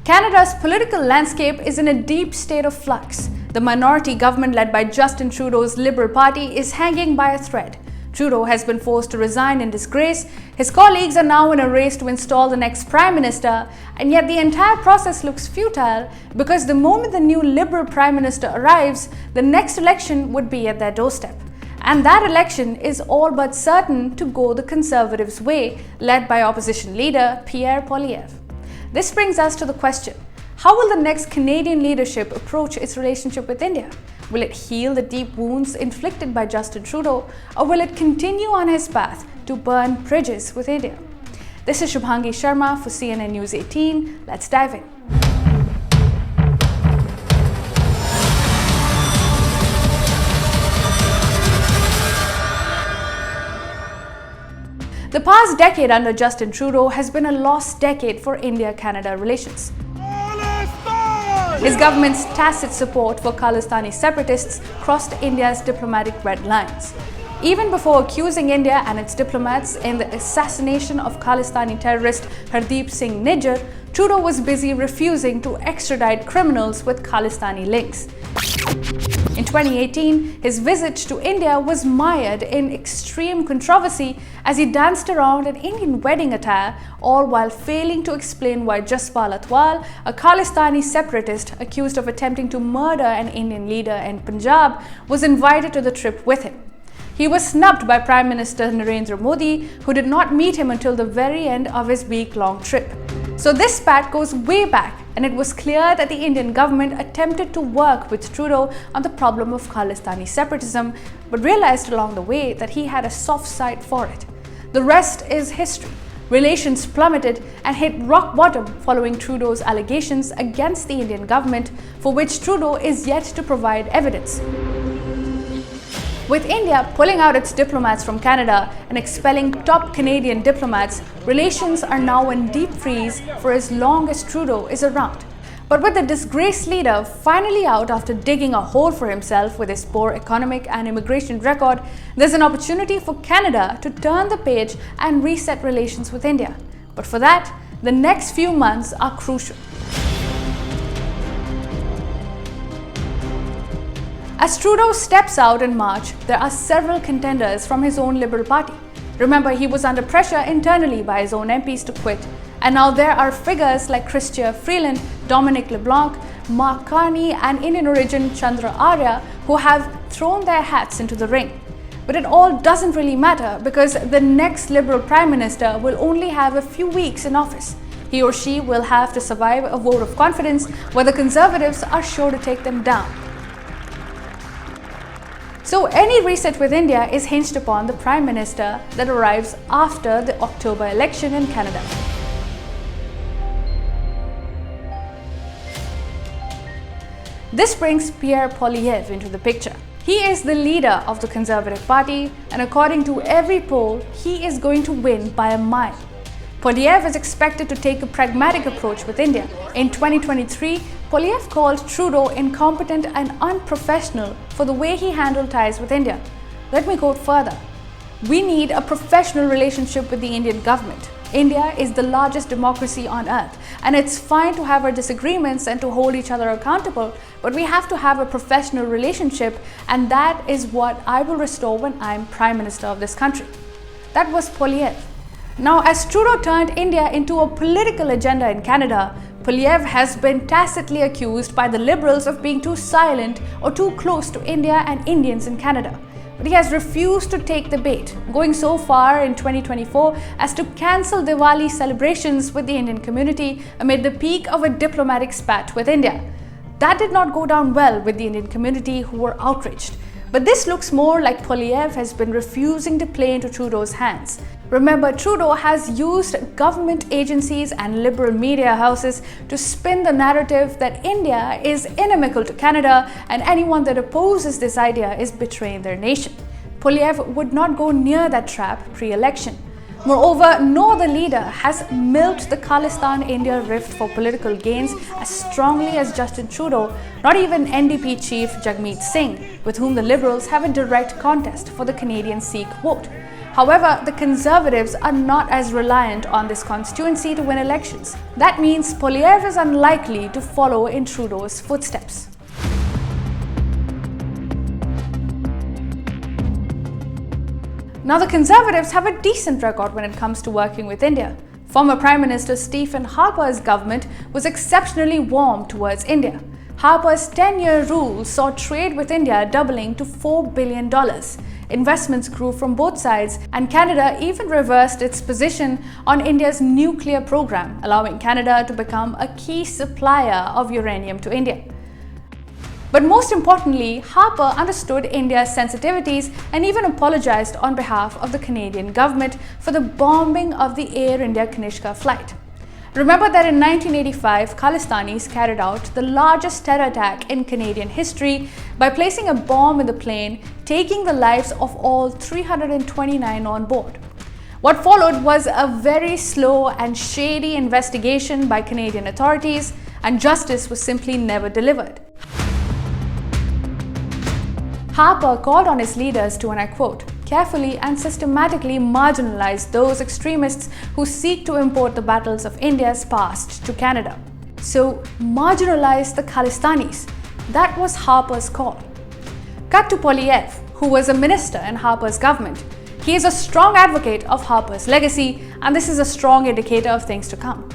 Canada's political landscape is in a deep state of flux. The minority government led by Justin Trudeau's Liberal Party is hanging by a thread. Trudeau has been forced to resign in disgrace. His colleagues are now in a race to install the next Prime Minister, and yet the entire process looks futile because the moment the new Liberal Prime Minister arrives, the next election would be at their doorstep. And that election is all but certain to go the Conservatives' way, led by opposition leader Pierre Poilievre. This brings us to the question: how will the next Canadian leadership approach its relationship with India? Will it heal the deep wounds inflicted by Justin Trudeau, or will it continue on his path to burn bridges with India? This is Shubhangi Sharma for CNN News 18. Let's dive in. The past decade under Justin Trudeau has been a lost decade for India-Canada relations. His government's tacit support for Khalistani separatists crossed India's diplomatic red lines. Even before accusing India and its diplomats in the assassination of Khalistani terrorist Hardeep Singh Nijjar, Trudeau was busy refusing to extradite criminals with Khalistani links. In 2018, his visit to India was mired in extreme controversy as he danced around an Indian wedding attire, all while failing to explain why Jaspal Atwal, a Khalistani separatist accused of attempting to murder an Indian leader in Punjab, was invited to the trip with him. He was snubbed by Prime Minister Narendra Modi, who did not meet him until the very end of his week-long trip. So this spat goes way back, and it was clear that the Indian government attempted to work with Trudeau on the problem of Khalistani separatism, but realized along the way that he had a soft side for it. The rest is history. Relations plummeted and hit rock bottom following Trudeau's allegations against the Indian government, for which Trudeau is yet to provide evidence. With India pulling out its diplomats from Canada and expelling top Canadian diplomats, relations are now in deep freeze for as long as Trudeau is around. But with the disgraced leader finally out after digging a hole for himself with his poor economic and immigration record, there's an opportunity for Canada to turn the page and reset relations with India. But for that, the next few months are crucial. As Trudeau steps out in March, there are several contenders from his own Liberal Party. Remember, he was under pressure internally by his own MPs to quit, and now there are figures like Chrystia Freeland, Dominic LeBlanc, Mark Carney, and Indian origin Chandra Arya, who have thrown their hats into the ring. But it all doesn't really matter because the next Liberal Prime Minister will only have a few weeks in office. He or she will have to survive a vote of confidence where the Conservatives are sure to take them down. So any reset with India is hinged upon the Prime Minister that arrives after the October election in Canada. This brings Pierre Poilievre into the picture. He is the leader of the Conservative Party, and according to every poll, he is going to win by a mile. Poilievre is expected to take a pragmatic approach with India. In 2023, Poilievre called Trudeau incompetent and unprofessional for the way he handled ties with India. Let me quote further. "We need a professional relationship with the Indian government. India is the largest democracy on earth, and it's fine to have our disagreements and to hold each other accountable, but we have to have a professional relationship, and that is what I will restore when I'm Prime Minister of this country." That was Poilievre. Now, as Trudeau turned India into a political agenda in Canada, Poilievre has been tacitly accused by the Liberals of being too silent or too close to India and Indians in Canada. But he has refused to take the bait, going so far in 2024 as to cancel Diwali celebrations with the Indian community amid the peak of a diplomatic spat with India. That did not go down well with the Indian community, who were outraged. But this looks more like Poilievre has been refusing to play into Trudeau's hands. Remember, Trudeau has used government agencies and liberal media houses to spin the narrative that India is inimical to Canada and anyone that opposes this idea is betraying their nation. Poilievre would not go near that trap pre-election. Moreover, no other leader has milked the Khalistan-India rift for political gains as strongly as Justin Trudeau, not even NDP chief Jagmeet Singh, with whom the Liberals have a direct contest for the Canadian Sikh vote. However, the Conservatives are not as reliant on this constituency to win elections. That means Poilievre is unlikely to follow in Trudeau's footsteps. Now, the Conservatives have a decent record when it comes to working with India. Former Prime Minister Stephen Harper's government was exceptionally warm towards India. Harper's 10-year rule saw trade with India doubling to $4 billion. Investments grew from both sides, and Canada even reversed its position on India's nuclear program, allowing Canada to become a key supplier of uranium to India. But most importantly, Harper understood India's sensitivities and even apologized on behalf of the Canadian government for the bombing of the Air India Kanishka flight. Remember that in 1985, Khalistanis carried out the largest terror attack in Canadian history by placing a bomb in the plane, taking the lives of all 329 on board. What followed was a very slow and shady investigation by Canadian authorities, and justice was simply never delivered. Harper called on his leaders to, and I quote, carefully and systematically marginalize those extremists who seek to import the battles of India's past to Canada. So, marginalize the Khalistanis. That was Harper's call. Cut to Poilievre, who was a minister in Harper's government. He is a strong advocate of Harper's legacy, and this is a strong indicator of things to come.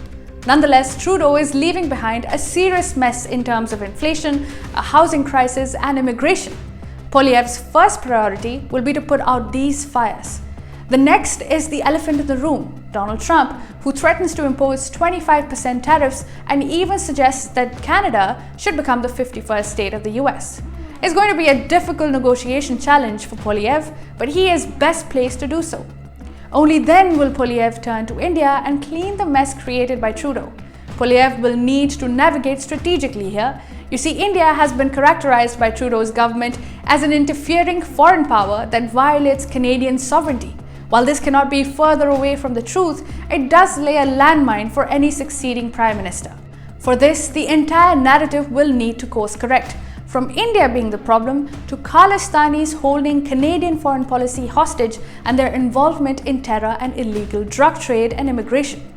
Nonetheless, Trudeau is leaving behind a serious mess in terms of inflation, a housing crisis, and immigration. Poilievre's first priority will be to put out these fires. The next is the elephant in the room, Donald Trump, who threatens to impose 25% tariffs and even suggests that Canada should become the 51st state of the US. It's going to be a difficult negotiation challenge for Poilievre, but he is best placed to do so. Only then will Poilievre turn to India and clean the mess created by Trudeau. Poilievre will need to navigate strategically here. You see, India has been characterized by Trudeau's government as an interfering foreign power that violates Canadian sovereignty. While this cannot be further away from the truth, it does lay a landmine for any succeeding Prime Minister. For this, the entire narrative will need to course correct, from India being the problem to Khalistanis holding Canadian foreign policy hostage and their involvement in terror and illegal drug trade and immigration.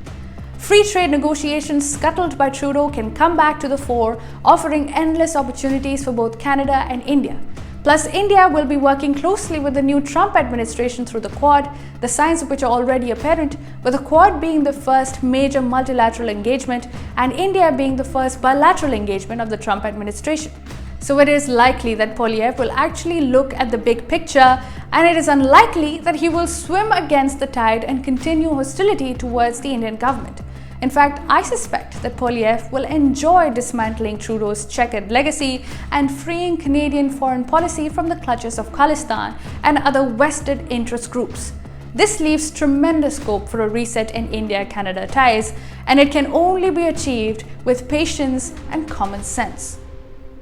Free trade negotiations scuttled by Trudeau can come back to the fore, offering endless opportunities for both Canada and India. Plus, India will be working closely with the new Trump administration through the Quad, the signs of which are already apparent, with the Quad being the first major multilateral engagement and India being the first bilateral engagement of the Trump administration. So it is likely that Poilievre will actually look at the big picture, and it is unlikely that he will swim against the tide and continue hostility towards the Indian government. In fact, I suspect that Poilievre will enjoy dismantling Trudeau's checkered legacy and freeing Canadian foreign policy from the clutches of Khalistan and other vested interest groups. This leaves tremendous scope for a reset in India-Canada ties, and it can only be achieved with patience and common sense.